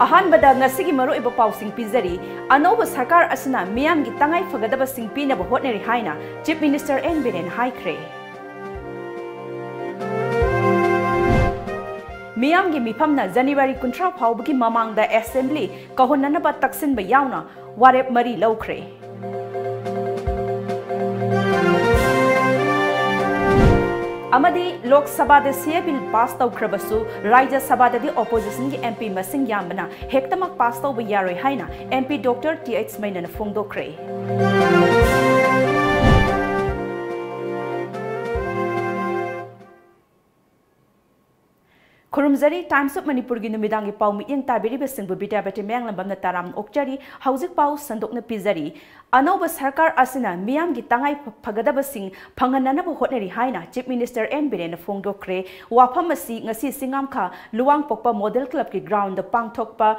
अहानबदा ngasi gi maro iba pausing pizari anoba sarkar asina miyam gi tangai fagadaba sing pina ba hotneri haina Chief Minister N Biren haikre miyam gi mifamna January 19 phawbagi mamangda assembly kahonnana ba taksin ba yauna warep mari lawkhre amadi Lok Sabha de CA bill pass tawkhrabasu Rajya Sabha de opposition gi MP masing yambana hektamak pass tawba yaroi haina MP Dr. TH Mainana phongdokre Kurumzari Times of Manipur gi numidangi pau mi yang tabiri besingbu BIYAPATI menglambamna taram okjari haujik pau sandokna pizari anoba sarkar asina miyam gi tangai phagadaba sing phanganana bu hotneri haina Chief Minister N Biren phongdokre wafam asi ngasi singam kha luwang pokpa model club ki ground da pangthokpa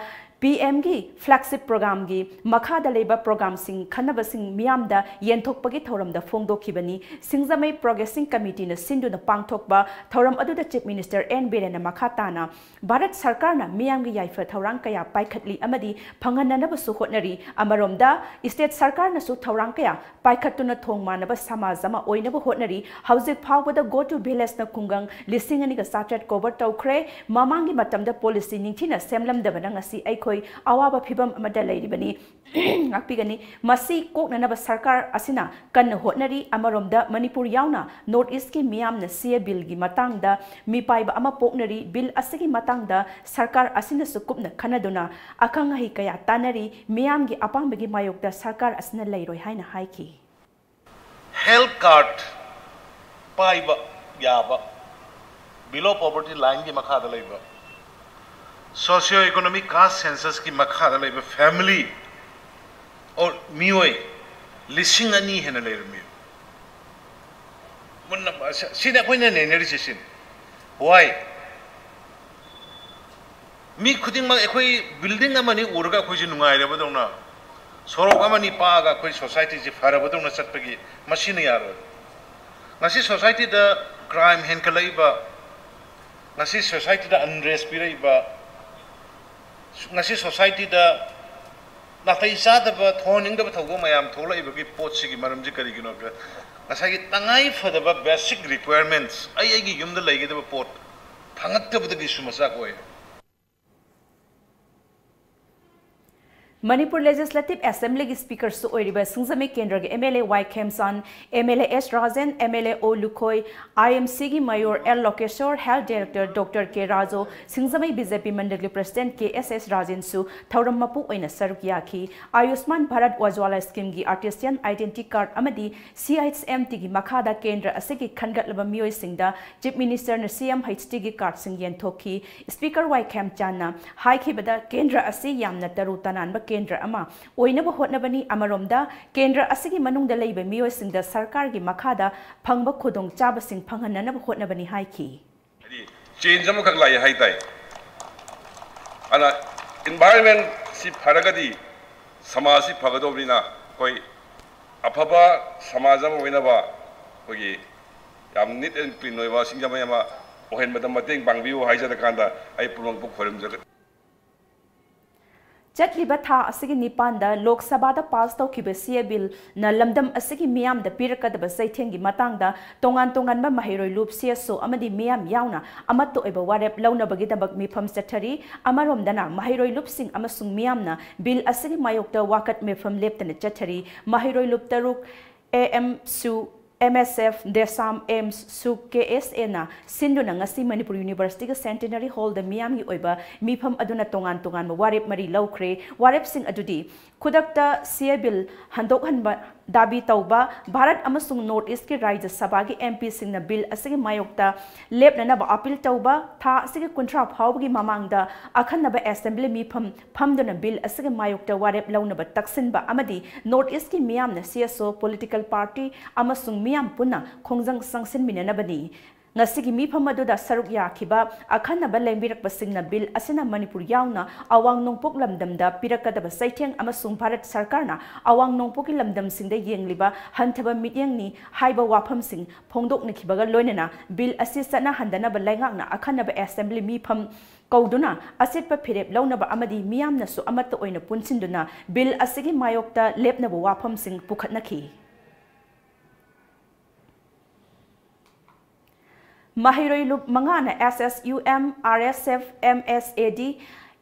PM gi flagship program gi makha da leba program sing khanaba sing miyam da yenthokpa gi thoram da phongdokhibani singjamai progressing committee na sindu na pangthokpa thoram adu da Chief Minister N Biren na makha tana Bharat Sarkar na miyam gi yaifa thorang kaya paikhatli amadi phanganana bu su hotnari amarom da state sarkar na su thorang kaya paikhatuna thongma ba samajama oina bu hotnari haujik phawba da go to village na kungang lising ani ga satrat cover tawkhre mamangi matam da policy ningthina semlam da bana ngasi aikoi awaba phibam amada lairibani akpigani masi koknanaba sarkar asina kan hotnari amaromda Manipur yauna North East ki miyam na CA bill gi matang da mi paiba ama poknari bill asigi matang da sarkar asina sukupna khanaduna akang hi kaya tanari miyam gi apambagi mayok da sarkar asina lairoi haina haiki health card paiba yaba below poverty line gi makha da laiba socio-economic caste census की मखा दा लेबा family और मियोय लिसिंग अनि हेन लेरमि मुन्ना सिदा खोइना नेनेरि सिसिन why मी खुदिंग मा एखोइ building अमानि उरगा खोइजि नुंगाइ रेबा दंना सरक अमानि पागा खोइ सोसाइटी जि फाराबा दंना चटपगि मसिन यारो ngasi society da crime hen kalaiba ngasi society da unrest piraiba ngasi society da natai sadaba thoning da thogo mayam thola ibagi potsi gi maramji kari gino ga ngasagi tangai fadaba basic requirements ai gi yumda laigi da pot thangat da gi sumasa koi Manipur Legislative Assembly ki Speaker su oiriba Singjamai Kendra ki MLA Y Khemsan, MLA S Rajan, MLA O Lukhoi, IMC ki Mayor L Lokeshwar, Health Director Dr. K Rajo, Singjamai BJP Mandal ki President KSS Rajan su thauram mapu oina saruk yakhi, Ayushman Bharat Ujwala Scheme ki Artisan Identity Card amadi CHMT ki Makhada Kendra asigi khangatlaba miyoi singda Chief Minister na CMHT ki card sing yenthokhi, Speaker Y Khemchan na haikibada Kendra asi yamna taru tanan Kendra ama oinaba hotnabani amaromda Kendra asigi manungda leiba miyoi singda sarkar gi makhada phangba khodong chaba sing phanghanana hotnabani haiki change am khak lai hai tai ana environment si pharagadi samaj si phagadobina koi aphaba samaj am oinaba kogi yam neat and clean oiba singjamai ama ohen madam mateng bangbiu haijada kanda ai purong pu khorim jagat Chatliba tha asigi nipanda Lok Sabha da pass tawkhiba CA bill na lamdam asigi miyam da pirakadaba saithengi matangda tongan ba mahiroi loop CSO amadi miyam yauna amatto eba warep launabagi dabak mifam chathari amaromdana mahiroi loop sing amasung miyamna bill asigi mayokta wakat mifam leptana chathari mahiroi loop taruk AM su MSF Desam Aims su KSA na sinduna ngasi Manipur University ka Centenary Hall da miyam gi oiba mifam aduna tongan ma warep mari lawkhre warep sing adudi khudakta CA bill handok hanba dabi tauba Bharat amasung North East ki Rajya Sabha ki MP sing na bill asigi mayokta lepna ba appeal tauba tha asigi kuntra phawgi mamangda akhanna ba assembly mifam phamduna bill asigi mayokta warep launa ba taksin ba amadi North East ki miyam na CSO political party amasung miyam puna khongjang sangsin minana bani ngasigi mifam aduda saruk yakiba akhanaba lembirapasingna bill asina Manipur yauna awang nongpok lamdamda pirakadaba saitheng amasung Bharat Sarkarna awang nongpoki lamdam singda yengliba hanthaba mityangni haiba wafam sing phongdokna khibaga loinana bill asi sana handanaba laingakna akhanaba assembly mifam kauduna asetpa phirep launaba amadi miyamna su amatta oina punsinduna bill asigi mayokta lepnaba wafam sing pukhatnaki Mahiroi lup mangana SSUM, RSF, MSAD,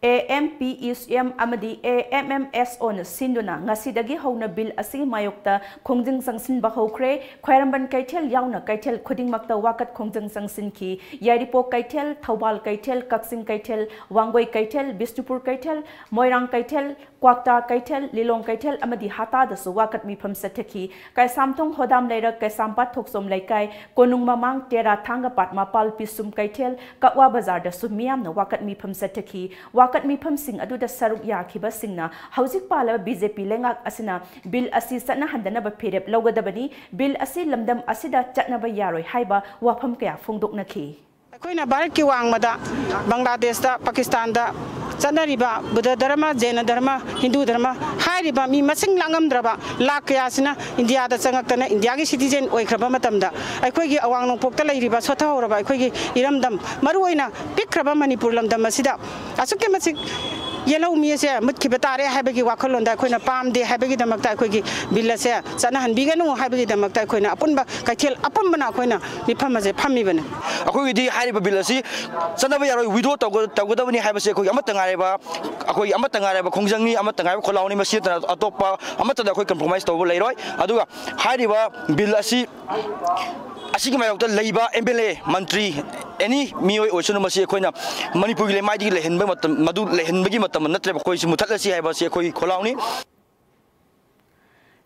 AMPESM amadi AMMS on sinduna ngasidagi hauna bill asigi mayokta khongjing sangsin ba hokre khwairamban kaithel yauna kaithel khuding makta wakat khongjing sangsin ki yaripo kaithel thobal kaithel kaksing kaithel wangoi kaithel bisnupur kaithel moirang kaithel kwakta kaithel lilong kaithel amadi hata da su wakat mi pham sathaki kai samthong hodam leira kai sampat thoksom laikai konung mamang tera thanga patma pal pisum kaithel kakwa bazar da su miyam na wakat mi pham sathaki kat mi pham sing adu da saruk ya khiba singna haujik pala BJP lengak asina bill asi sana handana ba phirep logadabani bill asi lamdam asida chatna ba yaroi haiba wafam kya phongdokna khi akoina Bharat ki wangmada Bangladesh da Pakistan da chanariba Buddha dharma Jaina dharma Hindu dharma hairiba mi masing langamdraba lakya sina India da changaktana India gi citizen oikraba matamda aikoi gi awang nongpokta leiriba sotha horaba aikoi gi iramdam maruoina pikraba Manipur lamdam asida asuke masik yellow me se mutkiba tare habagi wakhallonda akoina pamde habagi damakta akoigi billa se sana hanbiganu habagi damakta akoina apunba kaithel apambana akoina nifamaje phamibana akoigi di hariba billasi sanaba yaroi withdraw tawgodabani habase akoigi amata ngareba akoigi amata ngareba khongjangni amata ngareba kholawni masita atopa amata da akoi compromise tawbo leiroi aduga hariba billasi asigi mayokta leiba MLA mantri any mioi oisunu masi akoina Manipur gi lemai di lehenba matam madu lehenbagi matam natre koi si muthatlasi haiba si koi kholauni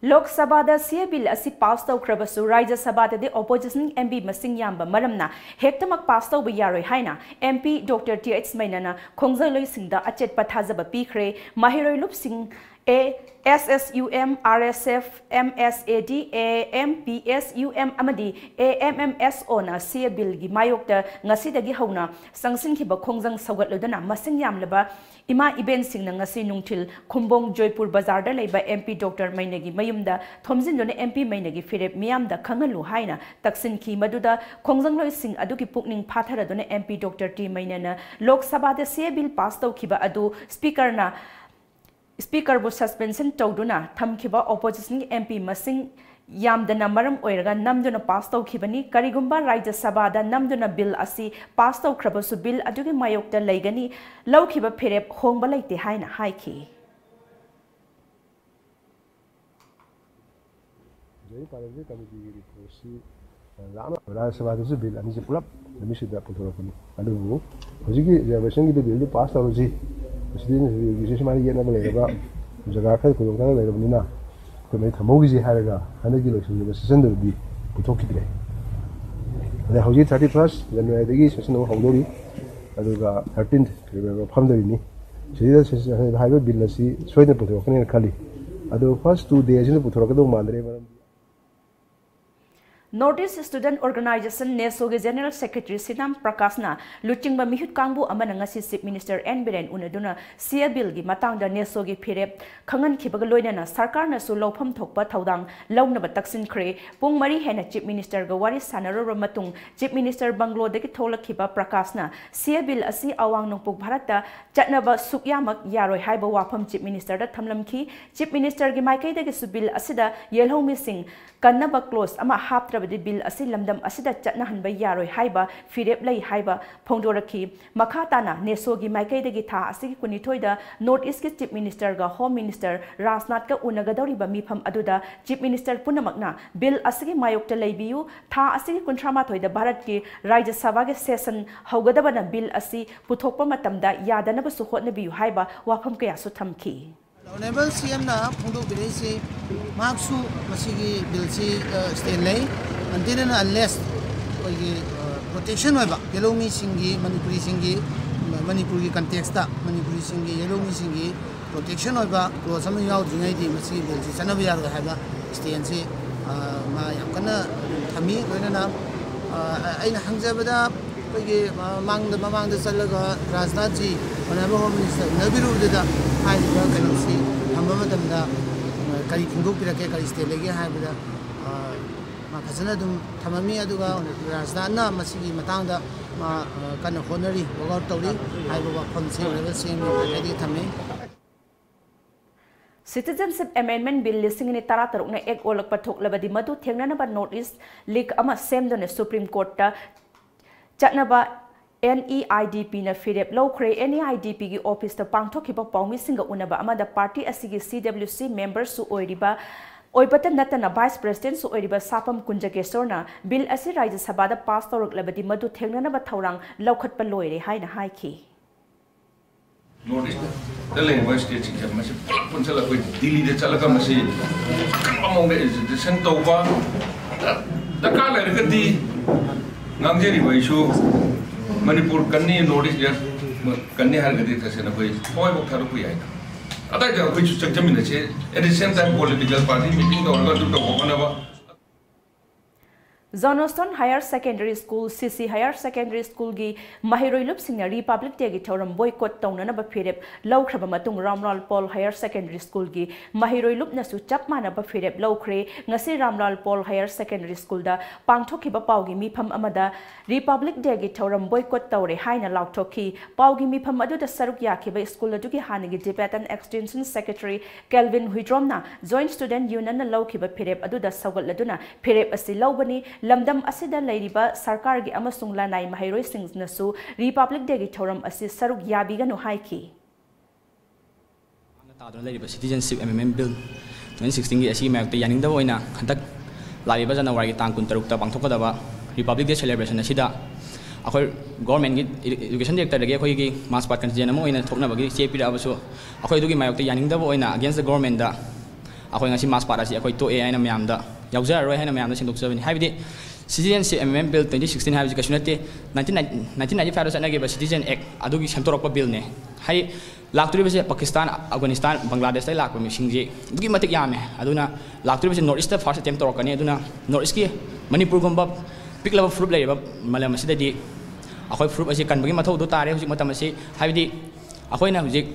Lok Sabha da sia bill asi pass taw krabasu Rajya Sabha de opposition MP masing yamba maramna hektamak pass taw yaroi haina MP Dr. TH Mainana khongjai singda achet pathajaba pikre mahiroi lup sing A SSUM, RSF, MSAD, AMPSUM amadi AMMS ona sia bill gi mayokta ngasidagi hauna sangsin khiba khongjang saugatlodana masing yamlaba ima event singna ngasi nungthil khumbong Joypur bazar da leiba MP Dr. Mainagi mayumda thomjindone MP Mainagi firep miyamda khangalu haina taksin khi maduda khongjang loi sing aduki pukning phatharadone MP Dr. T Mainana Lok Sabha da sia bill pass taw khiba adu Speaker bu suspension tawduna thamkhiba opposition MP masing yamdana maram oiraga namduna pass tawkhibani karigumba Rajya Sabha da namduna bill asi pass tawkhrabasu bill adugi mayokta leigani lawkhiba phirep hongba leite haina haiki jai parade committee gi reporti lama Rajya Sabha da bill ani pulap demisida puthorapani adu hojigi reservation gi bill pass tawji This is my year number. Zagaka, Kulona, to make a Mogi Haraga, 100 kilos in the sender would be Putoki. The Hoji 31st, then the geese was no Hondori, Aduga 13th, Pandarini. She says, I have been a sea, Sweden Putokan and Kali. Adu first 2 days in the Putokado Mandre. Northeast Student Organization NESOG General Secretary Sinam Prakasna Luchingba Mihut Kangbu amana ngasi Chief Minister N Biren unaduna sia bill gi matangda NESOG phirep khangan khibaga loinana sarkar na su lawpham thokpa thaudang lawnaba taksin khre pung mari hena Chief Minister ga wari sanaro matung Chief Minister Banglo deki tholakhiba Prakasna sia bill asi awang nongpuk Bharata chatnaba sukyamak yaroi haiba wapham Chief Minister da thamlamki Chief Minister gi maikai deki su bill asida yelho missing kannaba close ama haptrabadi bill asi lamdam asida chatna hanba yaroi haiba firep lei haiba phongdoraki makhatana nesogi maikai tha asigi kunithoi da North East ki Chief Minister ga Home Minister Rajnath ka unagadori ba mifam aduda Chief Minister punamakna bill asigi mayokta leibiu tha asigi kuntrama thoi da Bharat ki Rajya Sabha ge session haugadaba na bill asi puthokpa matamda yadanaba su hotna biu haiba wafam kaya su thamki Honorable CM na Pundu Biresi Maksu Masigi Bilsi Stanley until and unless protection of yellow me singi Manipuri singi Manipuri context Manipuri singi yellow me singi protection of some out United Masi Bilsi Sanavia Haba Stancy Ma Yakana Tami Renana ꯑꯩꯅ ꯍꯪꯖꯕꯗ ꯑꯩꯈꯣꯏꯒꯤ ꯃꯃꯥꯡꯗ ꯆꯠꯂꯒ ꯔꯥꯖꯅꯥꯊꯖꯤ Manipur home minister ꯎꯅꯕꯤꯔꯨꯕꯗꯨꯗ ꯍꯥꯏꯔꯤꯕ ꯀꯩꯅꯣꯁꯤ ꯊꯝꯕ ꯃꯇꯝꯗ ꯀꯔꯤ ꯐꯣꯡꯗꯣꯛꯄꯤꯔꯛꯀꯦ ꯀꯔꯤ ꯁ꯭ꯇꯦꯠ ꯂꯩꯒꯦ ꯍꯥꯏꯕꯗ ꯃꯥ ꯐꯖꯅ ꯑꯗꯨꯝ ꯊꯝꯃꯝꯃꯤ ꯑꯗꯨꯒ ꯔꯥꯖꯅꯥꯊꯅ ꯃꯁꯤꯒꯤ ꯃꯇꯥꯡꯗ ꯃꯥ ꯀꯟꯅ ꯍꯣꯠꯅꯔꯤ ꯋꯥꯛ ꯑꯥꯎꯠ ꯇꯧꯔꯤ ꯍꯥꯏꯕ ꯋꯥꯐꯝꯁꯤ ꯂꯦꯕꯦꯜꯁꯤꯡ ꯍꯥꯏꯗꯤ ꯊꯝꯃꯤ Citizenship Amendment Bill listing in Taratarukna Ek Olak Patok Madu Tenganaba Notice Leak Ama Semdon Supreme Court Chatnaba NEIDP na Firep Low Cray NEIDP gi office to Pangtokiba Paumi Singa Unaba Ama the party asigi CWC members su Oiriba Oibata Natana Vice President su Oiriba Sapam Kunjakesorna Bill Asi Raja Sabada Pass Toruk Labadi Madu Tenganaba Taurang Laukat Paloire Haina Haiki. Notice the language state is a massive punctual with Dili the Chalacamasi, among the Santova, the color of the Nangeri Vaishu, Manipur Kani notice just Kani Hargaditas in a way, Poy of Tarapuya. Other which took them in the chair, at the same time, political party meeting or not to the Omanava. Zonoston Higher Secondary School CC Higher Secondary School gi Mahiroilup Singha Republic Day gi Thoram boycott tawna ba Firep Lawkraba matung Ramlal Paul Higher Secondary School gi Mahiroilup na su chapmana ba Firep Lawkre ngasi Ramlal Paul Higher Secondary School da pangthokiba pawgi mifam amada Republic Day gi Thoram boycott tawre haina lauthoki pawgi mifam adu da saruk yakhiba school adu gi hanigi Tibetan Extension Secretary Kelvin Huidromna Joint Student Union na lawkhiba Firep adu da sawgal laduna Firep asi lawbani Lamdam asida lairiba sarkar gi amasung lanai mahiroi sing nasu Republic Day gi thoram asi saruk yabiga no haiki Tadon lairiba Citizenship Amendment Bill 2016 gi asi mayok te yaning da oina handak laiba January gi tang 16 ta pangthokadaba Republic Day celebration asida akhoi government gi education director gi akhoi gi mass part constitution amo oina thokna bagi chepi da abasu akhoi du gi mayok te yaning da oina against the government da akhoi ngasi mass part asi akhoi to ai na myam da Yauza Roy Hana Mam Sindok Habit Citizenship Amendment Bill 2016 has Kasunate 1995 Sanagi Citizen Act Adugi Santoropa Bill ne. Hai Lakturis Pakistan, Afghanistan, Bangladesh, Lakum Singji, Gimatic Yame, Aduna, Lakturis North first attempt to Orkanaduna, Noriski, Manipur Gumba, pick level fruit labor, Malamasidi, Ahoy fruit as you can bring Mato Dotare, Matamasi, Havidi, Ahoyna Huzik,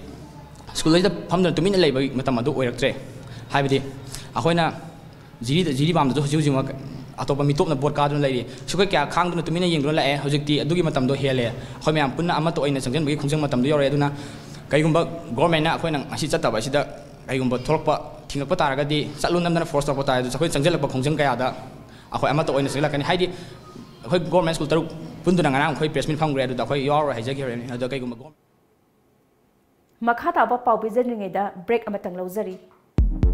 school later Pamda to mean labor, Matamadu or tray. Havidi, Ahoyna. Jiri bam do using atopa mitop na board card lady suka kya khang do tumina yeng do la e hojikti adugi matam do hele khoi myam punna ama to oina changjan bagi khungjang matam do yore aduna kaigumba government na khoina asi chataba sida kaigumba thorpa thingakpa taraga di chalun namdana force to pata do khoi changjal ba khungjang kaya da akhoi ama to oina sila kani haidi khoi government school taruk punduna ngarang khoi pressment phang gre do khoi yore haijagi re ado kaigumba Makhata ba pau bizaninge da break amatang lauzari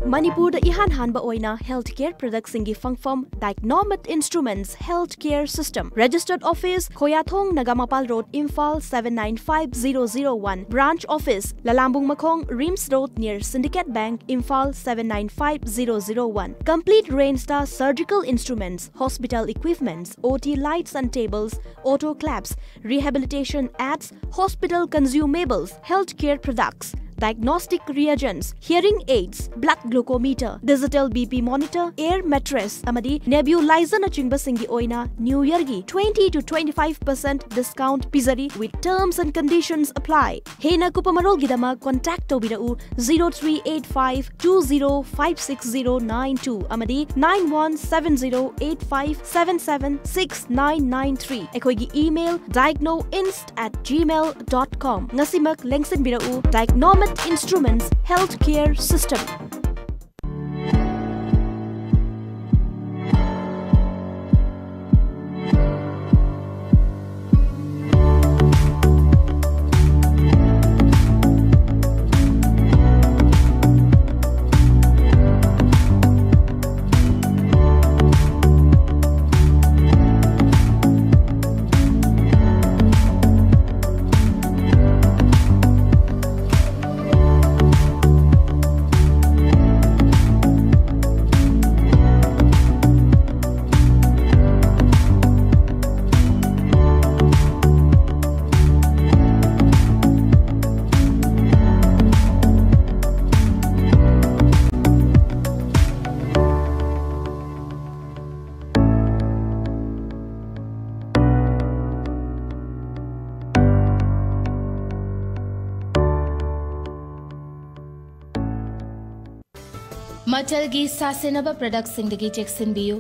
Manipur da ihan hanba oina healthcare products singi fangfam Diagnomet Instruments Healthcare System Registered Office Khoyathong Nagamapal Road Imphal 795001 Branch Office Lalambung Makhong Rims Road near Syndicate Bank Imphal 795001 Complete Range Star Surgical Instruments Hospital Equipments OT Lights and Tables Auto Claps Rehabilitation Ads Hospital Consumables Healthcare Products Diagnostic reagents, hearing aids, blood glucometer, digital BP monitor, air mattress, amadi nebulizer na chingba singi oina New Year gi 20 to 25% discount pizari with terms and conditions apply. Hena kupamarol gidama contact tobirau 0385 20569092 amadi 917085776993. Ekoigi email diagnoinst@gmail.com. Ngasimak lengsin birau Diagnomet Instruments Healthcare System. मचलगी सासेनबा product सिंगदगी चेक्सिनबियु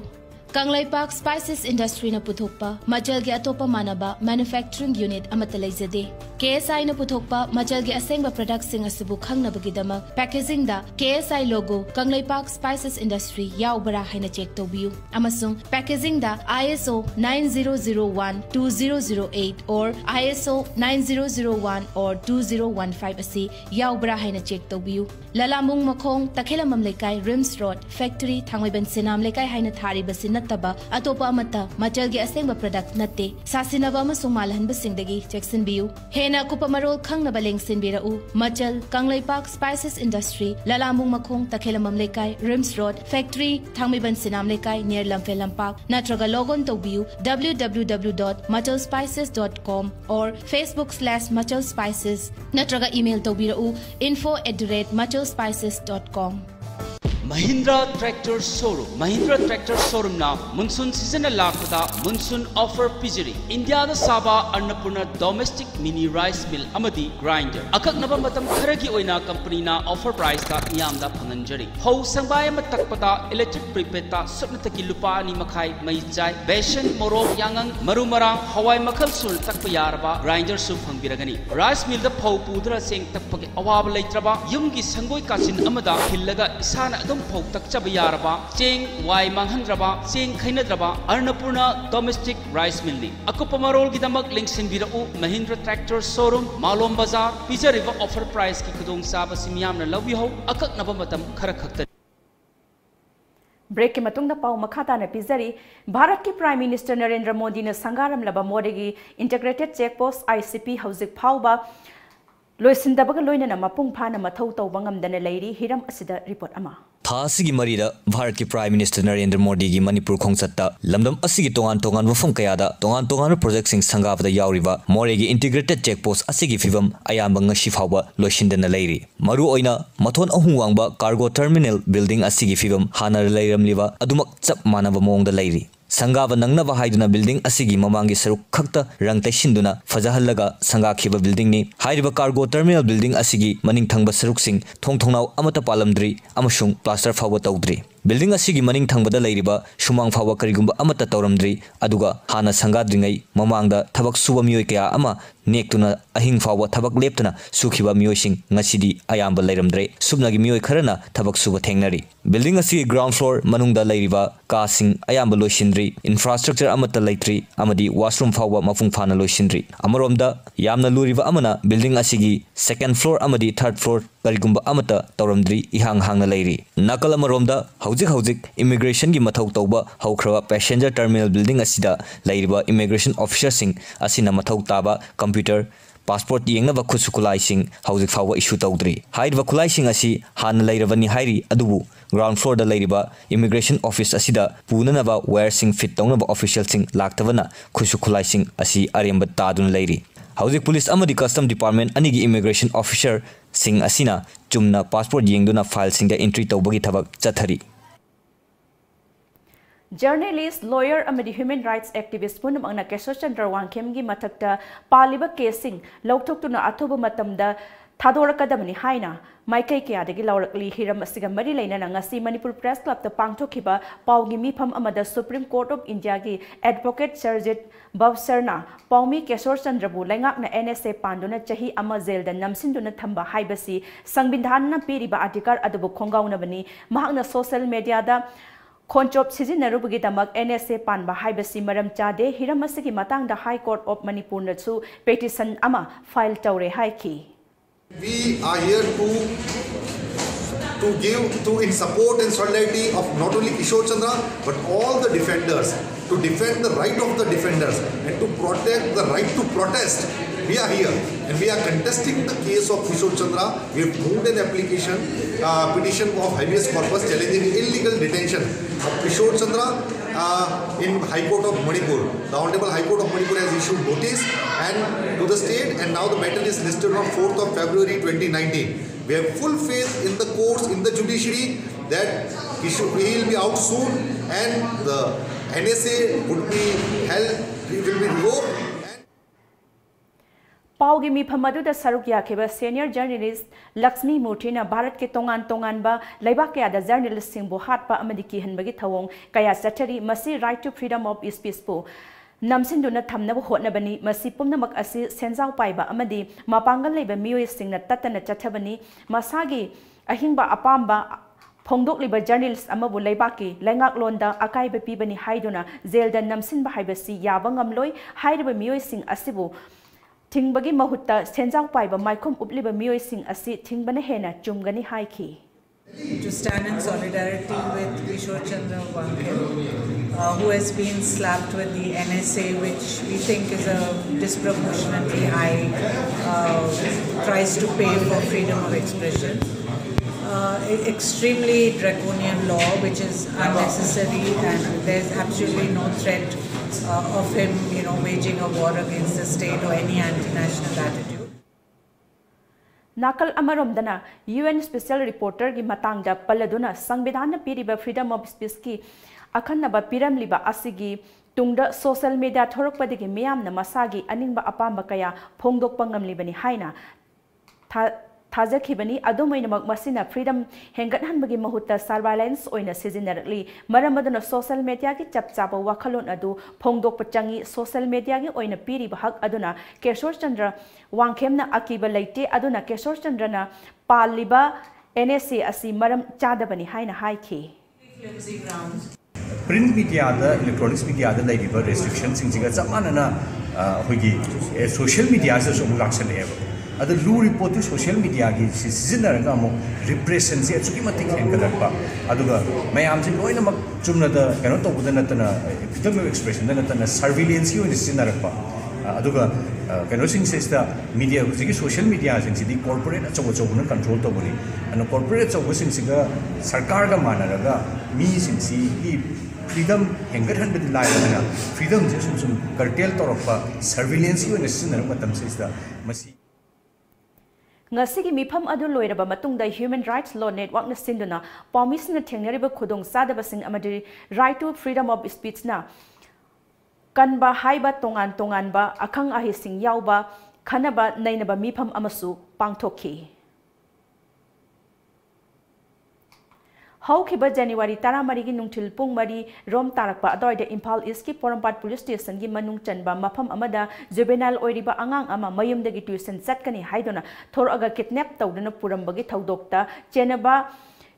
Kangleipak spices industry न पुथोकपा मचलगी अतोपा मानबा manufacturing unit अमत लेजदे KSI न पुथोकपा मचलगी असेंगबा प्रोडक्ट सिंग असबु खंगनबगीदमक पैकेजिंग दा KSI logo Kangleipak spices industry याउबरा हाइना चेक तोबियु अमसुंग पैकेजिंग दा ISO 9001-2008 और ISO 9001 और 2015 असी याउबरा हाइना चेक तोबियु ललामुंग मखोंग तखेलमम लेकाई रिम्स रोड फैक्ट्री थांगवेबन सिनाम लेकाई हाइना थारिबसि नत्तबा अतोपा अमता मचलगी असेंगबा प्रोडक्ट नत्ते सासिनबा अमसुंग मालहनबसिंगदगी चेक्सिनबियु हेना कुपमरोल खंगनबा लेंसिनबिरउ मचल कंगलाइपाक स्पाइसेस इंडस्ट्री ललामुंग मखोंग तखेलमम लेकाई रिम्स रोड फैक्ट्री थांगवेबन सिनाम लेकाई नियर लंफे लंपाक नत्रगा लॉगिन तोबियु www.machalspices.com और facebook/machalspices नत्रगा ईमेल तोबिरउ info@machalspices.com Mahindra Tractor Showroom na monsoon season na lakada monsoon offer pijiri India da saba Annapurna domestic mini rice mill amadi grinder akak naba matam kharagi oina company na offer price ta miyam da phanganjari ho sangbay ma takpada electric prepaid ta subna taki lupa ani makhai mai chai besan morok yangang marumarang hawai makhal sul takpa yarba grinder su phangbiragani rice mill da phau pudra seng takpage awab leitraba yumgi sangoi kasin amada hillaga isana फौक तकचब यारबा चेंग वाई मांगहंद्रबा चेंग खैनद्रबा Annapurna domestic rice मिलनी अकुप मरोल गिदमक लिंक्सिनबिरउ महिंद्रा ट्रैक्टर शोरूम मालोम बाजार पिजरिबा ऑफर प्राइस की खुदोंग साब सिमियामना लविहो अककनबा मतम खरखक्त ब्रेक के मतुंग पाव मखाता ने पिजरी भारत के प्राइम मिनिस्टर नरेंद्र मोदी ने संगारम लब मोरेगी इंटीग्रेटेड चेक पोस्ट ICP हौजिक फाउबा लोइसिंदबग लोइनना मपुंग फाना मथौ तौबंगमदने लेरी हिरम असिदा रिपोर्ट अमा थासिगी मरीदा भारत के प्राइम मिनिस्टर नरेंद्र मोदी की मणिपुर खोंगचत्ता लमदम असिगी तोंगान तोंगान वफम कयादा तोंगान प्रोजेक्ट सिंग संगाबदा यावरिबा मोरेगी इंटीग्रेटेड चेक पोस्ट असिगी फिवम अयाम्बा ngasi फावबा लोइसिंदना लेरी मरु ओइना मथोन अहुं वांगबा कार्गो टर्मिनल बिल्डिंग असिगी फिवम हाना लेरमलिबा अदुमक चप मानबा मोंगदा लेरी संगाब नंगनबा हाइदुना बिल्डिंग असिगी ममांगी सरुक खक्ता रंग तैसिंदुना फजाहल्लगा संगाखिबा बिल्डिंग नि हाइरिबा कार्गो टर्मिनल बिल्डिंग असिगी मनिंग थंगबा सरुक सिंग थोंगथोंनाव अमता पालमद्री अमसुंग प्लास्टर फावबा तौद्री बिल्डिंग असिगी मनिंग थंगबदा लेरिबा सुमांग फावा करिगुंबा अमता तौरमद्री अदुगा हाना संगाद्रिंगै ममांगदा थबक सुबा मियोय कया अमा नेक्तुना अहिंग फावा थबक लेप्तुना सुखिबा मियोयसिंग ngasidi ayamba leiramdre subnagi miyoy kharana थबक सुबा थेंगनरी बिल्डिंग असिगी ग्राउंड फ्लोर मनुंगदा लेरिबा कासिंग अयाamba लोइसिंद्री इंफ्रास्ट्रक्चर अमता लेत्री अमदी वॉशरूम फावा मफुंग फाना लोइसिंद्री अमरोमदा यामना लुरिबा अमना बिल्डिंग असिगी सेकंड फ्लोर अमदी थर्ड फ्लोर करिगुंबा अमता तौरमद्री इहांग हांगना लेरी नाकल अमरोमदा हौजिक इमिग्रेशन की मथौ तौबा हौख्रबा पैसेंजर टर्मिनल बिल्डिंग असिदा लेरिबा इमिग्रेशन ऑफिसर सिंग असिना मथौ ताबा कंप्यूटर पासपोर्ट येंगनबा खुसु खुलाई सिंग हौजिक फावा इशू तौद्री हाइरबा खुलाई सिंग असि हान लेरबनी हाइरी अदुबु ग्राउंड फ्लोर दा लेरिबा इमिग्रेशन ऑफिस असिदा पुननबा वायर सिंग फिट तौनबा ऑफिशियल सिंग लाक्तबना खुसु खुलाई सिंग असि अरेंबा तादुन लेरी हौजिक पुलिस अमदी कस्टम डिपार्टमेंट अनिगी इमिग्रेशन ऑफिसर सिंग असिना चुमना पासपोर्ट येंगदुना फाइल सिंग दा एंट्री तौबगी थबक चथरी जर्नलिस्ट लॉयर अमदी ह्यूमन राइट्स एक्टिविस्ट पुनमंगना केशव चंद्र वांगखेमगी मथक्ता पालिबा केसिंग लौथोक्तुना अथुब मतमदा थादोरकदबनी हाइना माइकई कयादगी लौरकली हिरम असिगा मरी लेना ngasi मणिपुर प्रेस क्लब ता पांगथोखिबा पाउगी मिफम अमदा सुप्रीम कोर्ट ऑफ इंडिया की एडवोकेट सरजित बवसरना पाउमी केशव चंद्रबु लेंगाकना NSA पांदुना चही अमा जेलदा नमसिंदुना थंबा हाइबसी संविधानना पीरिबा अधिकार अदबु खोंगाउनबनी महाकना सोशल मीडिया दा खोंचोप सिजिनरुबगिदमक NSA पानबा हाइबसी मरम चादे हिरम असिगी मतंगदा हाई कोर्ट ऑफ मणिपुर नसु पेटिशन अमा फाइल तौरे हाइकी We are here to give in support and solidarity of not only Kishore Chandra but all the defenders, to defend the right of the defenders and to protect the right to protest. We are here and we are contesting the case of Kishore Chandra. We have moved an petition of habeas corpus challenging illegal detention of Kishore Chandra in High Court of Manipur. The Honorable High Court of Manipur has issued notice and to the state, and now the matter is listed on 4th of February 2019. We have full faith in the courts, in the judiciary, that he will be out soon and the NSA would be held, it will be revoked. Paugi mi phamadu saruk yakhiba senior journalist Lakshmi Murthina Bharat ke tongan ba laibak kaya da journalist singbo hatpa amadi ki hanbagi thawong kaya chathari masi right to freedom of speech po namsinduna thamnaba hotnabani masi pumnamak asi senjau paiba amadi mapangal leiba miyoi singna tatana chathabani masagi ahingba apamba Pongdok liba journalist amabu laibaki lengak londa akai be pibani haiduna zelda namsin ba haibasi yabangam loi hairiba miyoi sing asibu Tingbagi mahutta senjang paiba maikum upliba miyoi sing asi tingbana hena chumgani haiki. To stand in solidarity with Kishore Chandra Wankhede, who has been slapped with the NSA, which we think is a disproportionately high price to pay for freedom of expression. Extremely draconian law, which is unnecessary, and there's absolutely no threat of him, waging a war against the state or any anti-national attitude. Nakal Amaromdana, UN Special Reporter gi matangda paladuna Sangbidhana piriba freedom of speech ki akhanaba piram liba asigi tungda social media thorokpadigi miyamna masagi aningba apamba kaya phongdokpa ngamlibani haina Tazakhibani adumainamak masina freedom hengathanbagi mahutta surveillance oina sizinarli maramaduna social media ki chapchapa wakhalon adu phongdokpa changi social media gi oina piri bahak aduna Kishore Chandra Wankhemna akiba leite aduna Kishore Chandra na paliba NSA asi maram chadabani haina haiki print media da electronics media da laiba restrictions singa chamanana hoigi social media sa somu action eva Ada lu report social media gi sizinaraga mo repression se achuki matik hengalakpa aduga mayam se loina mak chumna da kano to budana tana freedom of expression da tana surveillance gi sizinarapa aduga kano sing se sta media gi social media sing si corporate achaw na control to boni and corporate achaw sing siga sarkar ga manaraga mi sing si gi freedom hengathan bid lai na freedom je sum curtail torapa surveillance gi sizinarapa tam se sta masi Ngasigi mifam adu loiraba matungda Human Rights Law Network na sinduna pamisna thengnariba khudong sadabasing amadi right to freedom of speech na kanba haiba tongan ba akhang ahising yauba khanaba nainaba mifam amasu pangthokhi Haukiba January Taramari Nungtil Pung Mari Rom Tarakpa Adoida Impal Iski Porampat Police Station gi Manung Chanba Mafam Amada Juvenile Oiriba Angang Ama Mayum Dagi Tuition Satkani Haidona Thor Aga Kidnap Tawdana Purambagi Tawdokta Chenaba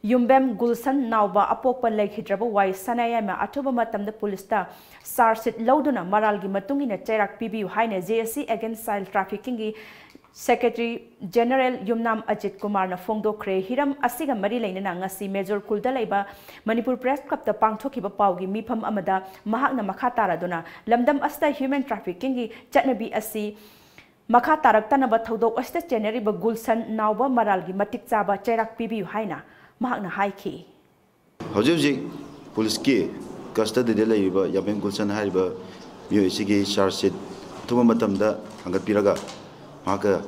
Yumbem Gulsan Nauba Apokpa Lake Hidraba Wai Sanayama Atuba Matamda Polista Sarsit Lauduna Maralgi Matungina Cherak PBU Haina JSC Against Child Trafficking gi Secretary General Yumnam Ajit Kumar na Fongdokre Hiram Asiga Mari Lainana ngasi Major Kulda Laiba Manipur Press Club ta pangthokiba paugi mifam amada mahakna makha taraduna lamdam asta human trafficking gi chatnabi asi makha taraktanaba thodok asta January ba Gulsan Nauba Maralgi matik chaba cherak pibiu haina mahakna haiki Hoji police ki custody de laiba Yabem Gulsan haiba yo isigi charge tuma matamda hangat piraga Maka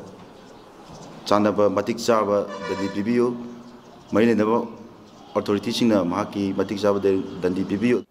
Chanaba Matik Java the PBU Marine the authority na Maki Matik Java the PBU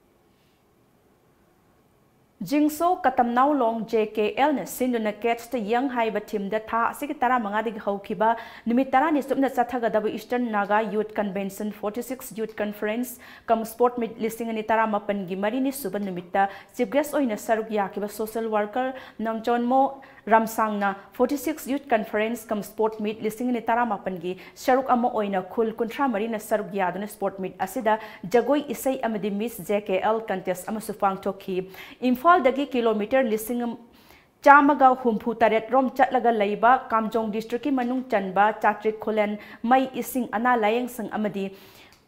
Jingso Katamnau Long JKL na Sinduna Catch the Young Haiba Team the Ta Sikitara Mangadi Haukiba Nimitara Nisupna Satagadabu Eastern Naga Youth Convention 46 Youth Conference Come Sport Mid Listing and Itara Mapan Gimarini Suban Nimita Chief Guest Oina Saruk Yakiba Social Worker Namchon Mo Ramsangna 46 Youth Conference Come Sport Meet Listing in Itara Mapangi Sharuk Amo Oina Kul Kuntra Marina Saruk Yaduna Sport Meet Asida Jagoi Isai Amadi Miss JKL Contest Amasufang Toki Infal Dagi Kilometer Listing Chamaga Humpu Taret Rom Chatlaga Laiba Kamjong District Manung Chanba Chatrik Kolen Mai Ising Ana Layang Sang Amadi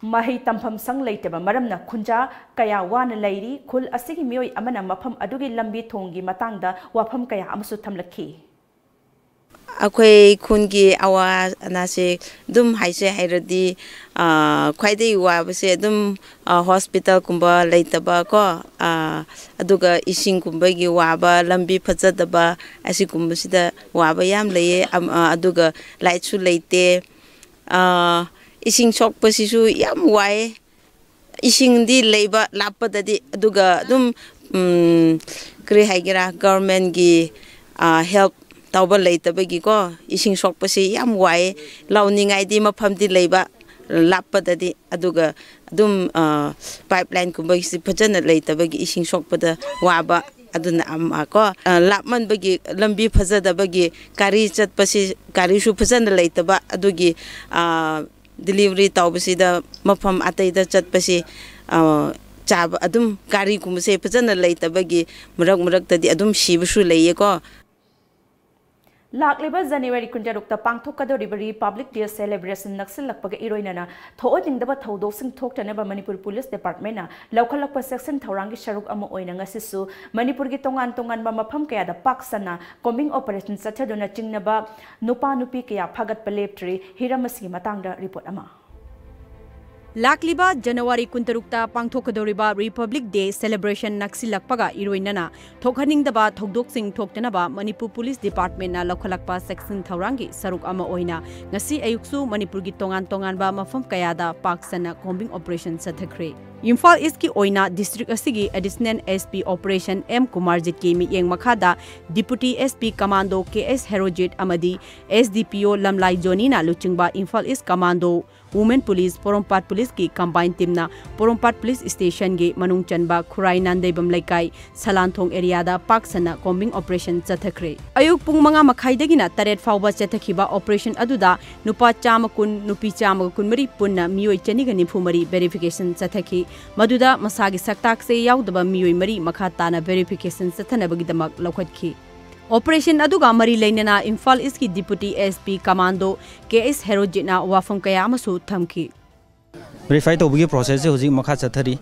Mahi Tampam Sang Laitaba Maramna Kunja Kaya Wana Lairi Kul Asigi Mioi Amana Mapam Adugi Lambi Tongi Matangda Wapam Kaya Amasutam Laki Akwai kungi awa anase dum haise hairadi khwaidai wabase dum hospital kumba leitaba ko aduga ising kumba gi waba lambi phajadaba asi kumba sida waba yam leye aduga laichu leite ising sok pasisu yam wai ising di leiba lapadadi aduga dum kri haigira government gi help tauba leitaba gi ko ising sokpa si yam wai launingai di mafamdi leiba lappada di aduga adum pipeline kumba si phajana leitaba gi ising sokpada waba aduna amma ko lapman bagi lambi phajada bagi kari chatpasi kari su phajana leitaba adugi delivery tauba si da mafam atai da chatpasi chaba adum kari kumba se phajana leitaba gi murak tadi adum sibusu leiye ko Lakliba January kunjarukta pangthokadoriba Republic Day celebration naksilakpaga iroinana thoodingdaba thodosing thoktaneba Manipur Police Department na laukalakpa section thaurangi sharuk ama oina ngasisu Manipur gi tongan mafam kaya da paksana combing operation sathaduna chingnaba nupa nupi kaya phagat paleptri hiramasi matangda report ama Lakliba January kuntarukta pangthokadoriba Republic Day celebration naksilakpaga iroinana thokhaningdaba thoddoksing thoktanaba Manipur Police Department na laukalakpa section thaurangi saruk ama oina ngasi ayuksu Manipur gi tongan mafam kayada paksana combing operation sathakre Imphal East ki oina district asigi additional SP operation M Kumarjit ki miyeng makhada Deputy SP Commando KS Herojit amadi SDPO Lamlai Joni na luchingba Imphal East Commando Women Police Porompat Police ki combined team na Porompat Police Station ge manung chanba Khurai Nandaibam Laikai Salanthong area da paksana combing operation chathakre ayuk pung manga makhaidagi na taret fawba chathakiba operation aduda nupa chamakun nupi chamakun mari punna miyoi chaniga nifumari verification chathaki Maduda masagi saktak se yaudaba miyoi mari makhatana verification sathanabagi laukhatki Operation aduga mari leinana Imphal East ki Deputy SP Commando KS Herojit na wafam kaya amasu thamki Verify tawbagi process se hoji makha chathari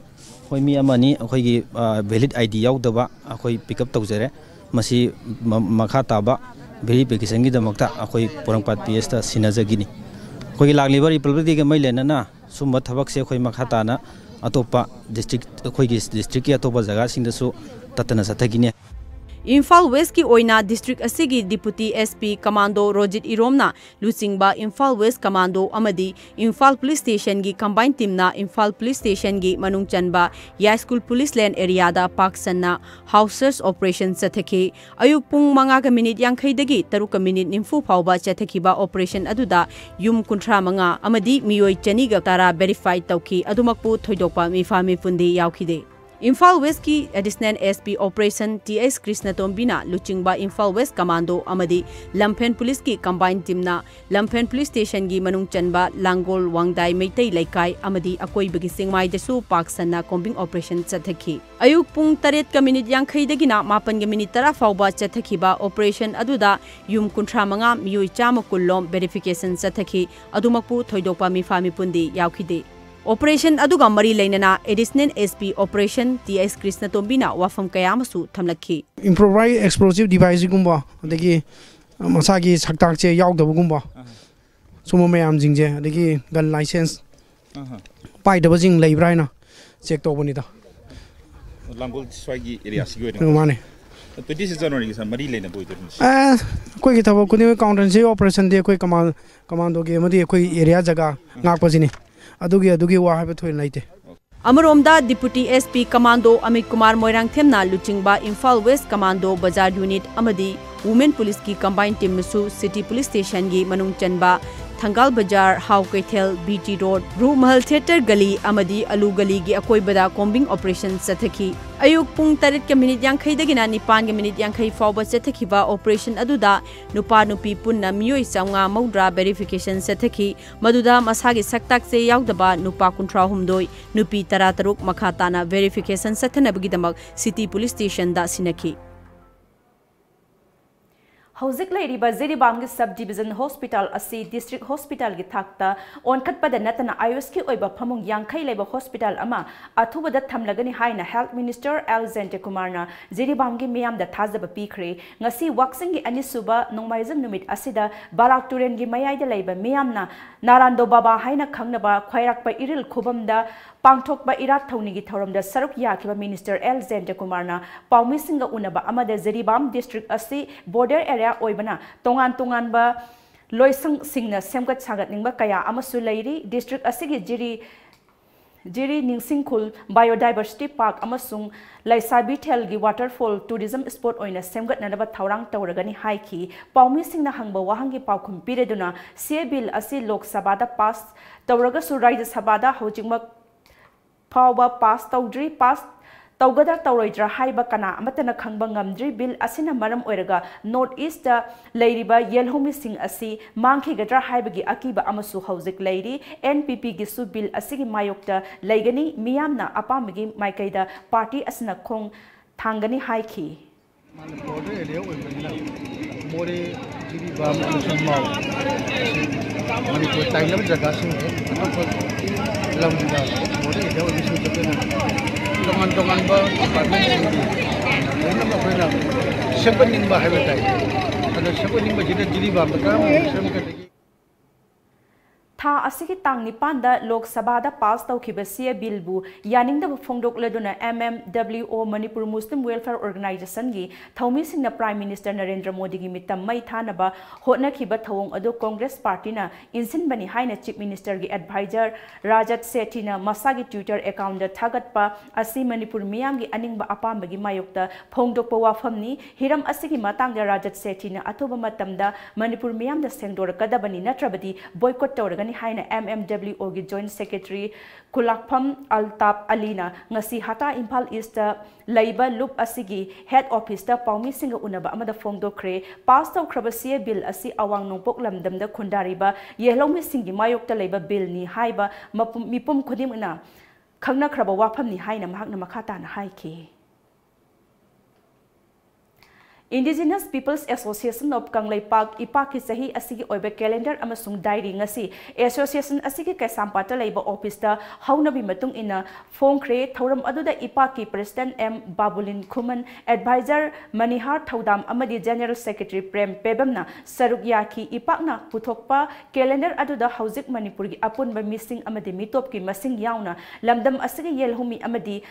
hoi mi amani akhoi gi valid ID yaudaba akhoi pick up tawjare masi makha taba verification gi damakta akhoi Porangpat PS ta sinajagini khoi lagliba Republic Day ge mai lenana sumba thabak se khoi makha tana atopa district khoi gi district ki atopa jaga singdasu tatana sathagine Imphal West ki oina district asigi Deputy SP Commando Rojit Iromna luchingba Imphal West Commando amadi Imphal Police Station gi combined team na Imphal Police Station gi manung chanba Ya School Police Land area da paksana house search operation sathaki ayuk pung manga ka minute yang khaidagi taruka minute nimfu phawba chathaki ba operation aduda yum kunthra manga amadi miyoi chani ga tara verify tawki adumakpu thoidokpa mifami fundi yaukhide Imphal West ki additional SP operation TS Krishna Tombina luchingba Imphal West Commando amadi Lampen Police ki combined team na Lampen Police Station gi manung chanba Langol Wangdai Meitai Laikai amadi akoi bagi singmai desu paksana combing operation chathaki ayuk pung 8 ka minute yang khaidagina 9 ka minute tara fawba chathaki ba operation aduda yum kunthra manga miyoi chama kullom verification chathaki adumakpu thoidokpa mifami pundi yaukhide Operation aduga mari leinana additional SP operation TS Krishna Tombina wafam kayamasu thamlakhi Improvised explosive device gumba adagi masagi saktak che yaudaba gumba sumo mayam jingje adagi gun license pai daba jing leibraina check tobani da Langol swagi area sigoi mane 26 January ki mari leina boidur koi ki thabo kuni countercy operation de koi commando ge madi koi area jaga ngakpajini adugi wa habe thoi naite Amaromda Deputy SP Commando Amit Kumar Moirang Themna luchingba Imphal West Commando Bazar Unit amadi Women Police ki combined team su City Police Station gi manung chanba Thangal Bazar How Kaithel BT Road Ru Mahal Theater Gali amadi Alu Gali gi akoi bada combing operation sathaki ayuk pung 8 ka minute yang khaidagina 9 ka minute yang khai fawba sathaki ba operation aduda nupa nupi punna miyoi sawnga maudra verification sathaki maduda masagi saktak se yaudaba nupa kunthra humdoi nupi 13 makhatana verification sathanabagi damak City Police Station da sinaki Hauzik Lairiba Ziribam Subdivision Hospital asi District Hospital gi thakta onkhatpada natana IOS ki oiba phamung yangkhai leba hospital ama athubada thamlagani haina Health Minister Alexander Kumarna Ziribam gi miyam da thazaba pikre ngasi waksing gi anisuba nongmaijam numit asida Barak Turen gi mayai da leba miyamna Narando Baba haina khangnaba khwairakpa iril khubamda pangthokba irat thawni gi thoramda saruk yakiba Minister Alexander Kumarna pawmisinga unaba amada Ziribam District asi border area oibana tongan ba loisang singna semgat sagat ningba kaya amasu leiri district asigi jiri Jiri Ningsingkhul Biodiversity Park amasung Laisabi Thelgi Waterfall Tourism Spot oina semgatnanaba thaurang tawragani haiki paumi singna hangba wahangi paukhum pireduna CA bill asi Lok Sabha da pass tawraga su Rajya Sabha da hojingma pawba pass tawdri pass Taugadar Tauroidra Haiba Kana Amatana Kangbangam Bill Asina Maram Oiraga North East Lady Yelhomi Sing Asi Manki Gadra Haibagi Akiba Amasu Hauzik Lady NPP Gisu Bill Asigi Mayokta Lagani Miyamna Apamigi Maikaida Party Asina Kong Tangani Haiki Tongan ba apartment ini apa sepening bah betul. Ada sepening bah jadi bah betul. Semua Tha asigi tang nipanda Lok Sabha da pass tawkhiba CA bill bu yaningda phongdok leduna MMWO Manipur Muslim Welfare Organization gi thaumi singna Prime Minister Narendra Modi gi mitam mai thanaba hotna khiba thawong adu Congress Party na insin bani haina Chief Minister gi advisor Rajat Sethi na masagi Twitter account da thagatpa asi Manipur miyam gi aningba apamba gi mayokta phongdok pa wafamni hiram asigi matang da Rajat Sethi na athoba matamda Manipur miyam da sengdor kadabani natrabadi boycott tawragani haina MMWO gi Joint Secretary Kulakpham Altap Alina ngasi hata Impal East Laiba Loop asigi Head Office ta paumi singa unaba amada phongdokre pass tawkraba CA bill asi awang nongpok lamdamda khundariba yehlomi singi mayokta laiba bill ni haiba mipum khudimna khangna khraba wafam ni haina mahakna makhata na haiki Indigenous Peoples Association of Kanglai Park Ipaki Sahi Asigi Oibe Calendar amasung diary ngasi Association Asigi Kaisampata Laiba Office ta haunabi matung ina phongkre thoram aduda Ipaki President M Babulin Khuman Advisor Manihar Thaudam amadi General Secretary Prem Pebamna Saruk Yaki Ipakna puthokpa calendar aduda Hauzik Manipur gi apunba missing amadi mitop ki masing yauna lamdam asigi yelhumi amadi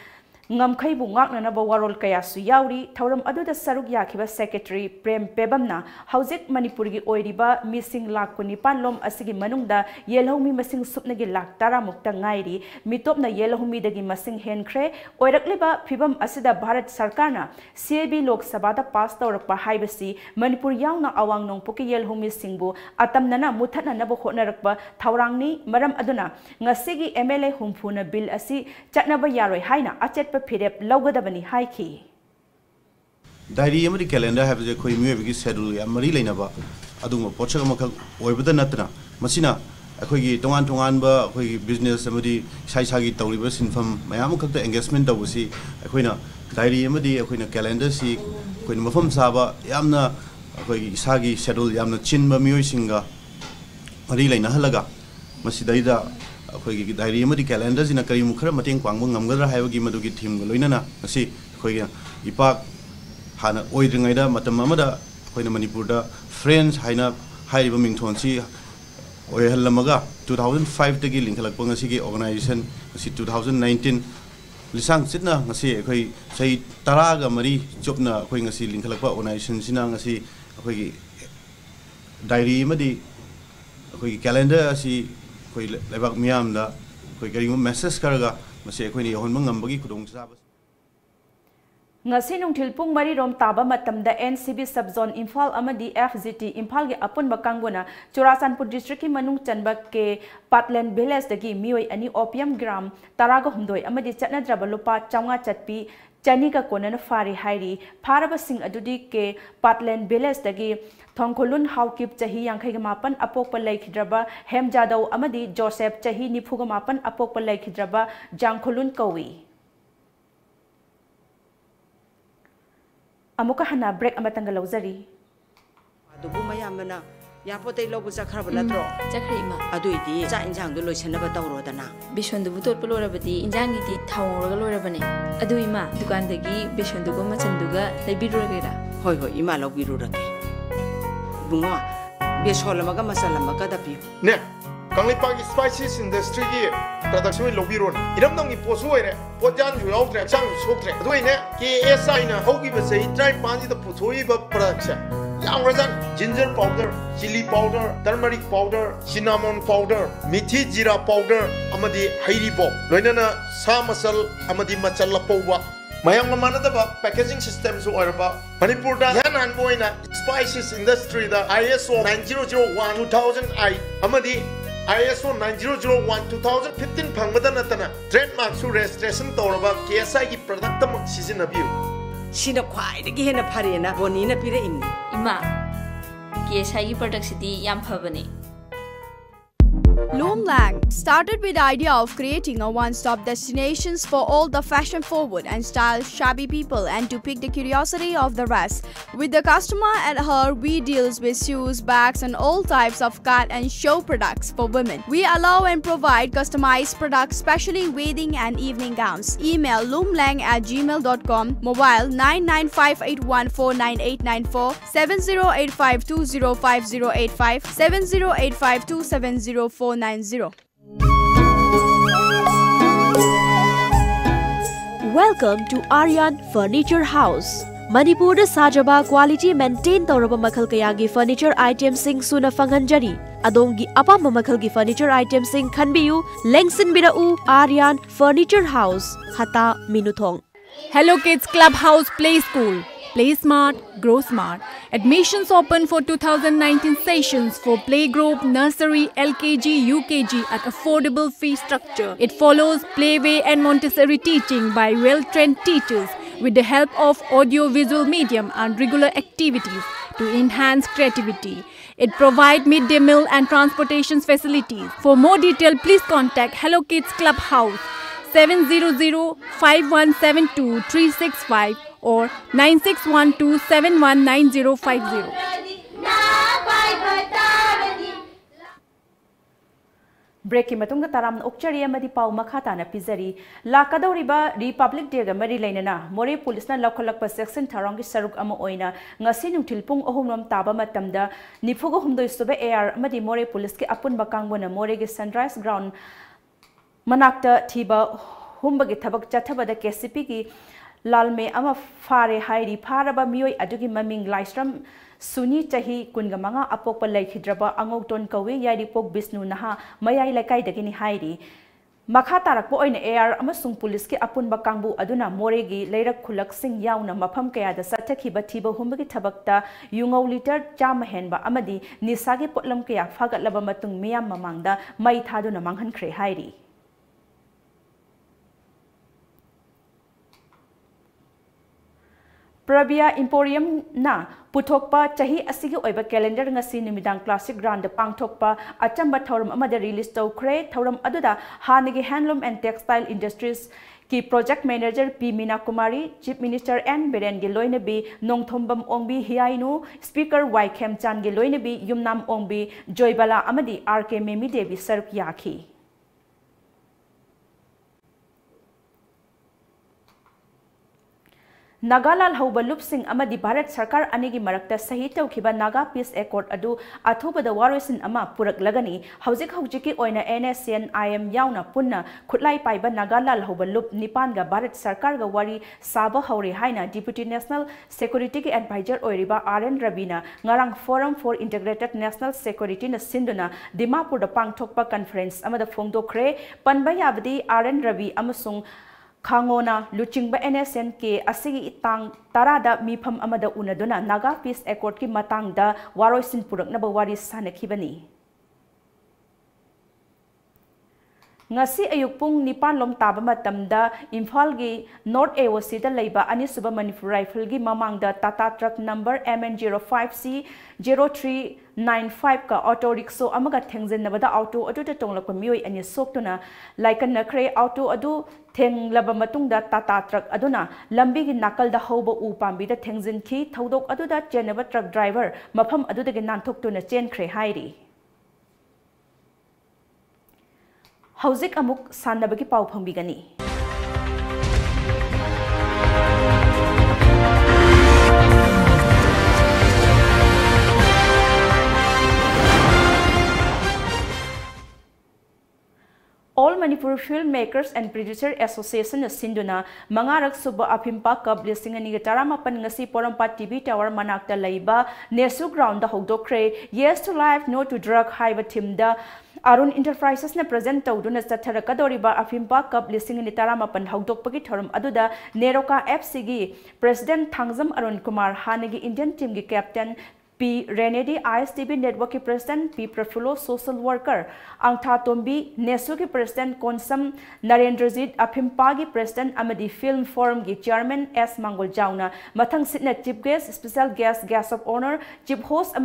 Ngamkhaibu ngaknanaba warol kayasu yauri thauram aduda saruk yakhiba Secretary Prem Pebamna Hauzik Manipur gi oiriba missing lakh kunipan lom asigi manungda yelhomi masing supnagi lakh tara mukta ngairi mitopna yelhomi dagi masing henkhre oirakliba phibam asida Bharat Sarkarna CAB Lok Sabha da pass tawrakpa haibasi Manipur yauna awang nongpuki yelhomi singbu atamnana muthatna nabo hotnarakpa thaurangni maram aduna ngasigi MLA humphuna bill asi chatnaba yaroi haina achetpa Phirep Laugadabani Haiki Diary amadi calendar have the koi muevigi schedule ya mari leinaba adunga pochak makal oibada natna masina akhoi tongan tongan ba akhoi business amadi sai sagi tawriba sinfam mayam khakta engagement tawsi akhoina diary amadi akhoina calendar si koina mafam saba yamna akhoi sagi schedule yamna chinba mioi singa mari leina halaga masidaida अखोई diary में calendar जिना करी मुखर मतें पांग ngamgadra haibagi madugi theme go loinana ngasi khoi ipak hana oidringaida matam amada khoina Manipur da friends haina hairiba mingthon si oihalamaga 2005 tagi linkhalakpa ngasi gi organization ngasi 2019 lisang sitna ngasi khoi sai taraga mari chopna khoi ngasi linkhalakpa organization sina ngasi khoi diary madi khoi calendar asi koi lebak miam da koi kari message karaga mase koi ni hon mangam bagi kudong sa ngasi nungthil pung mari rom taba matamda NCB subzone Imphal amadi FGT Imphal ge apun bakangona Churasanpur district ki manung chanba ke Patland village dagi mioi ani opium gram taraga humdoi amadi chatnadraba lupa chawnga chatpi Chanika Konan Fari Hairi, Parabasing Adudi ke Patland Village dagi Thongkolun Haukip Chahi Yankagamapan Apokpa Lake Draba, Hem Jadau Amadi Joseph Chahi Nipugamapan Apokpa Lake Draba, Jangkolun Kawi. Amukahana break Amatangalozari. Yapote lobu sakharaba natro Chakrima aduidi cha injang du loisanaba tawrodana Bishondu butot polorabadi injangi di thawraga lorabane aduima dukandagi bishondu go machanduga leibiruragera hoi hoi ima lobirurage bungo bisholamaga masalamaga dapi ne Kanglipagi spices industry gi production lobiron iramdong gi posuire potjan ju yautre chang soktre aduine ki SI na hogi ba sei trai panji da puthoi ba production yaurajan ginger powder, chili powder, turmeric powder, cinnamon powder, mithi jira powder amadi hairibo loinana sa masal amadi machal lapowa mayang manadaba packaging system so arba Manipur da yanan boina spices industry da ISO 9001 2008 amadi ISO 9001 2015 phangmada natana trademark su registration tawraba KSI gi product mak sizinabiu Sina kwai de hena pharena bonina pire imni ima KSI gi product sidi yam phabani Loomlang started with the idea of creating a one-stop destinations for all the fashion-forward and style-shabby people and to pique the curiosity of the rest. With the customer at heart, we deals with shoes, bags and all types of cut and show products for women. We allow and provide customized products, especially wedding and evening gowns. Email loomlang@gmail.com, mobile 9958149894, 7085205085, 7085270490. Welcome to Aryan Furniture House. Manipur da sajaba quality maintain tawraba makhal kayagi furniture items sing suna fanganjari. Adongi apamba makhal gi furniture items sing khanbiyu lengsin birau Aryan Furniture House Hata Minuthong. Hello Kids Clubhouse Play School. Play smart, grow smart. Admissions open for 2019 sessions for playgroup, nursery, LKG, UKG at affordable fee structure. It follows playway and Montessori teaching by well-trained teachers with the help of audio-visual medium and regular activities to enhance creativity. It provides midday meal and transportation facilities. For more detail, please contact Hello Kids Clubhouse 700-5172-365 or 9612719050. Break matung taram okchari amadi pau makhata na pizari lakadoriba Republic Day ga mari lainana More police na lakholakpa section tharong gi saruk ama oina ngasi nungthil pung ohumram taba matamda nifugo humdoi sobe AR amadi More police ki apun bakangbo na More gi Sunrise Ground manakta thiba humbagi thabak chathabada KCP gi lalme ama fare hairi faraba mioi adugi maming laistram suni chahi kungamanga apokpa laikhidraba angokton kawi yaripok bisnu naha mayai laikai dagini hairi makha tarakpo oina AR amasung police ki apunba kangbu aduna moregi leirak khulak sing yauna mafam kaya da sathakhiba thiba humbagi thabakta yungau liter chama henba amadi nisagi potlam kaya fagatlaba matung miyam mamangda mai thaduna manghankhre hairi Prabia Emporium na puthokpa chahi asigi oiba calendar ngasi numidang classic grand pangthokpa achamba thorum amada release tawkhre thorum aduda hanigi handloom and textile industries ki project manager P Meena Kumari chief minister N Beren gi loinabi nongthombam ongbi hiainu speaker Y Khem Chan gi loinabi yumnam ongbi joybala amadi RK Memi Devi saruk yakhi Nagalal hauba lupsing amadi Bharat Sarkar anigi marakta sahi tawkhiba Naga Peace Accord adu athubada waroisin ama purak lagani haujik haujiki oina NSCN IM yauna punna khutlai paiba Nagalal hauba lup nipan ga Bharat Sarkar ga wari saba hauri haina Deputy National Security ki advisor oiriba RN Rabina ngarang Forum for Integrated National Security na sinduna Dimapur da pangthokpa conference amada phongdokre panba yabadi RN Rabi amasung Khangona luchingba NSN ke asigi itang tarada mifam amada unaduna Naga Peace Accord ki matangda waroisin puraknaba wari sanakhibani ngasi ayuk pung nipan lom taba matamda Imphal gi North AOC da leiba anisuba Manipur Rifle gi mamangda Tata truck number MN05C 0395 ka auto rickshaw amaga thengjenabada auto adu ta tonglakpa mioi ani soktuna laikan nakre auto adu thenglaba matungda Tata truck aduna lambi gi nakal da hoba u pambi da thengjin khi thodok adu da chenaba truck driver mafam adu da gi nanthoktu na chenkhre hairi Hauzik amuk sannabagi pau phambigani All Manipur Filmmakers and Producer Association Sinduna Mangarak Suba Apimpa Cup Listing and Nigatarapan Ngasi Porampa TV Tower Manakta Laiba Nesu Ground the Hogdokre Yes to Life No to Drug Hiva Timda Arun Enterprises na present Tauduna Satarakadoriba Afimpa Cup Listing in Taramapan Hogdokpagi Torum Aduda Neroka FCG President Tangzam Arun Kumar Hanagi Indian Team Captain P. Renedy ISTB Network ki President P. Prafulo Social Worker Angtha Tombi Nesu ki President Konsam Narendrajit Apimpa ki President Amadi Film Forum ki Chairman S. Mangol Jauna Mathang Sitna Chief Guest Special Guest of Honor Chief Host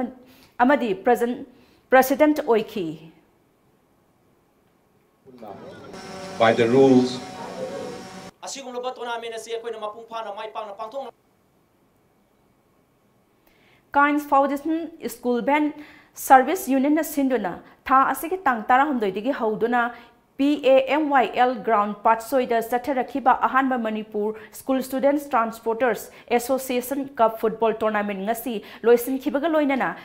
Amadi President Oiki by the rules Kynes Foundation School Band Service Union Sinduna Tha Asiki Tang Tarahundoi Hauduna PAMYL Ground Patsoida Satarakiba Ahanba Manipur School Students Transporters Association Cup Football Tournament Ngasi Loisin Kibaga Loinana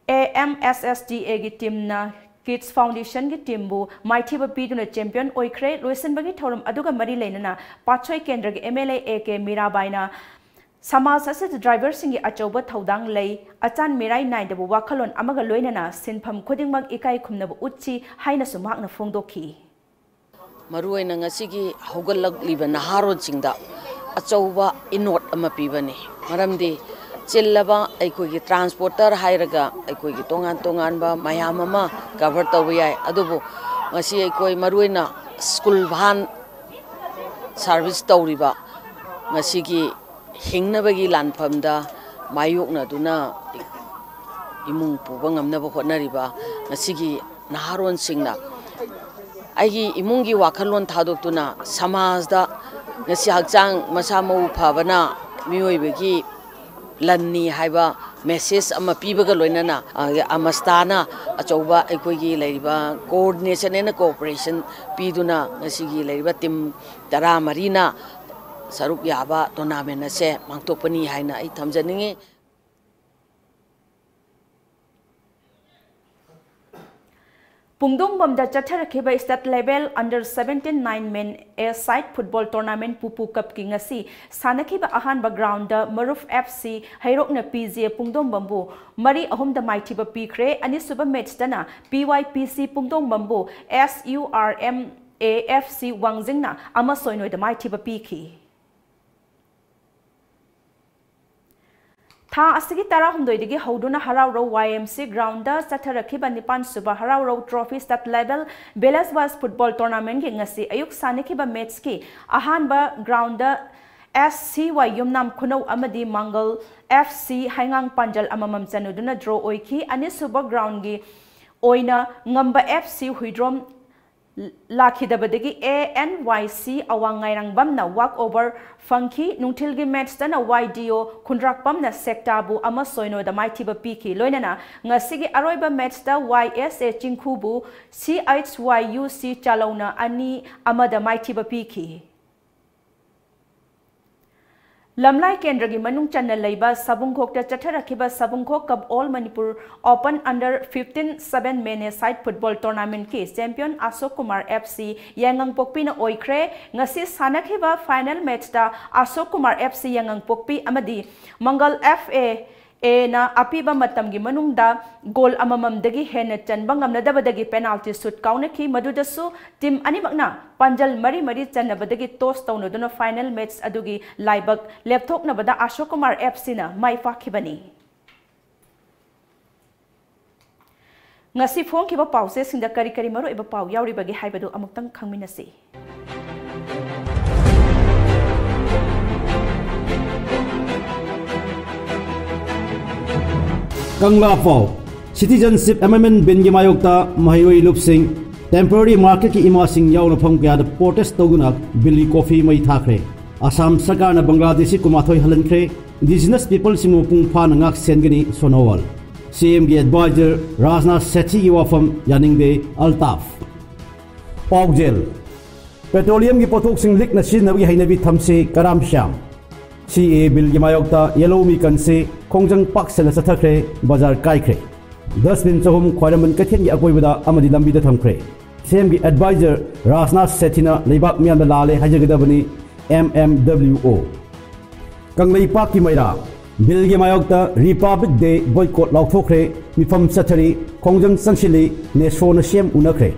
AMSSDA gi team na Kids Foundation gi team bu Maithiba Piduna champion oikre Loisin bagi thorum aduga mari leinana Patchoi Kendra gi MLA AK Mirabaina Samaj asset driver singi achoba thaudang lei achan mirai nai debu wakhalon amaga loinana sinpham khudingmak ikai khumnabu utchi haina sumakna phongdokhi Maruaina ngasigi hogalak liba naharo chingda achoba inot ama pibani maramdi chillaba aikogi transporter hairaga aikogi tongan ba mayam ama cover tawi yai adubu ngasi aikoi maruaina school van service tawriba ngasigi hingnabagi lanpamda mayokna duna imung puba ngamnaba hotnariba ngasigi naharon singna aigi imungi wakhalon thadoktuna samajda ngasi hakchang masa mau phabana miyoibagi lanni haiba message ama pibaga loinana amastana achoba aikogi leiriba coordination and cooperation piduna ngasigi leiriba team tara marina Saruk Yaba tournament ase mangtopani haina ai thamjaningi Pungdong Bamda Chatharakiba state level under 17 9 men a side football tournament Pupu Cup ki ngasi Sanakiba Ahanba ground da Maruf FC Hairokna PZ Pungdong Bambu Mari Ahumda Maithiba Pikre ani suba match dana PYPC Pungdong Bambu SURM AFC Wangjingna ama soinoi da Maithiba Piki Tha asigi tarahumdoi digi hauduna Harauro YMC ground da Satharakiba Nipan Suba Harauro Trophy state level Belaswas football tournament ki ngasi ayuk sanikiba match ki ahanba ground da SCY Yumnam Kuno Amadi Mangal FC Hangang Panjal amamam chanuduna draw oiki ani suba ground gi oina ngamba FC Huidrom Lakidabadagi ANYC Awangairang Bamna walk over Funky Nungtilgi match dana YDO Kundrak Bamna Sektabu Ama Soino da Maithiba Piki Loinana Ngasigi Aroiba match da YSA Chinkubu CHYUC Chalona Ani Amada Maithiba Piki Lamlai Kendragi Manung Channel Laiba Sabungkok da Chatharakiba Sabungkok Cup All Manipur Open Under 15-7 Men Side Football Tournament Ki Champion Ashok Kumar FC Yangang Pokpi na oikre ngasi sanakiba final match da Ashok Kumar FC Yangang Pokpi amadi Mangal FA na apiba matamgi manung da goal amamam dagi hena chanba ngamnadaba dagi penalty shoot kaunaki madudasu team animakna panjal mari chanaba dagi toss tawnoduna final match adugi laibak laptop na bada Ashok Kumar FC na mai fakhibani ngasi phone kiba pause singda kari kari maro iba pau yauri bagi haibadu amuktang khangminasi Kangla Pau Citizenship Amendment Bill gi mayokta Mahiroi Lupsing temporary market ki ima sing yaw na phang kya da protest toguna Billy Coffee mai thakre Assam Sarkar na Bangladeshi kumathoi halankre indigenous people simu pung pha na ngak sengani sonowal CM gi advisor Rajnath Sethi gi wafam yaningbe Altaf Pau Jail Petroleum gi pothok sing lik na sin na gi hainabi thamse Karam Syam CA Bill gi mayokta yellow mi kanse Kongjang Pak Sela Sathakre Bazar Kaikre Dustbin Chahum Khwaraman Kathen gi akoi bada amadi lambi da thamkre CM की adviser Rajnath सेठीना लेबाक मियाम लाले हाजगदबनी MMWO Kanglei पाक की मैरा bill की मायोक्ता Republic day boycott लाउथोखरे मिफम चथरी खोंजंग संसिली नेसोन same उनखरे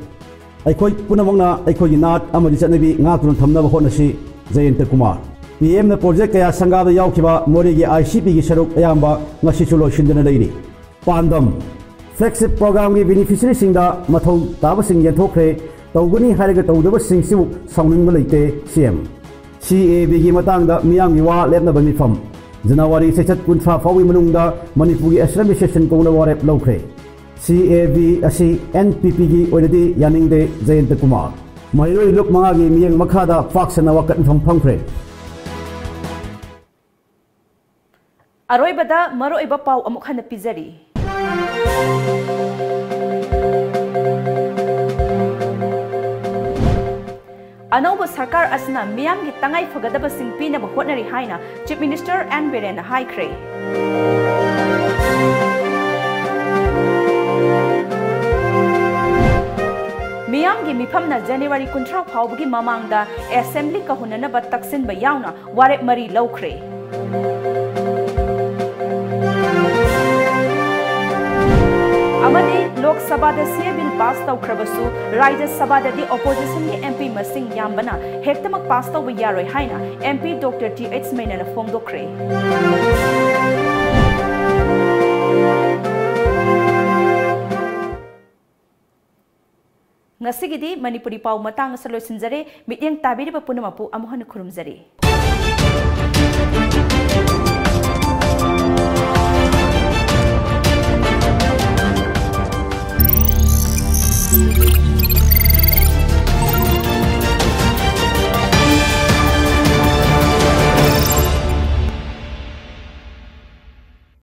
अखोई पुनमंगना अखोई नाट अमदि चनबी ngaतुन थमनब होनसी Jayant Kumar PM na project kaya sangada yaukhiba mori gi ICP gi saruk ayamba ngasi chulo shindana leiri pandam flagship program gi beneficiary singda mathau taba sing yenthokre tawguni haraga tawdaba sing sibu sawning leite CM CAB gi matangda miyam gi wa lepna bani fam January sechat kuntra fawi manungda Manipur gi asram session kongna warep lokre CAB asi NPP gi oinadi yaningde Jayant Kumar mairoi luk manga gi miyang makhada faksana wakat fam phangkre अरोइबदा मरोइबा पाउ अमुक हन पिजरी अनौब सरकार असना मियाम की तंगाई फगदब सिंह पीनब होटनरी हाइना चीफ मिनिस्टर एन बिरेन हाइख्रे मियाम की मिफमना जनवरी 19 फाउबगी ममांगदा असेंबली का हुननब तक्सिनब यावना वारेप मरी लौख्रे लोक सभा बिल पास तौख्रबसु राज्य सभा ऑपोजिशन के MP मसिंग यामबना हेक्तमक पास तौब यारोय हाइना MP डॉक्टर TH मैनन फोंदोख्रे ngasigiди manipuri pau matang saloisinjare mityang tabiriba punamapu amohan khurumjare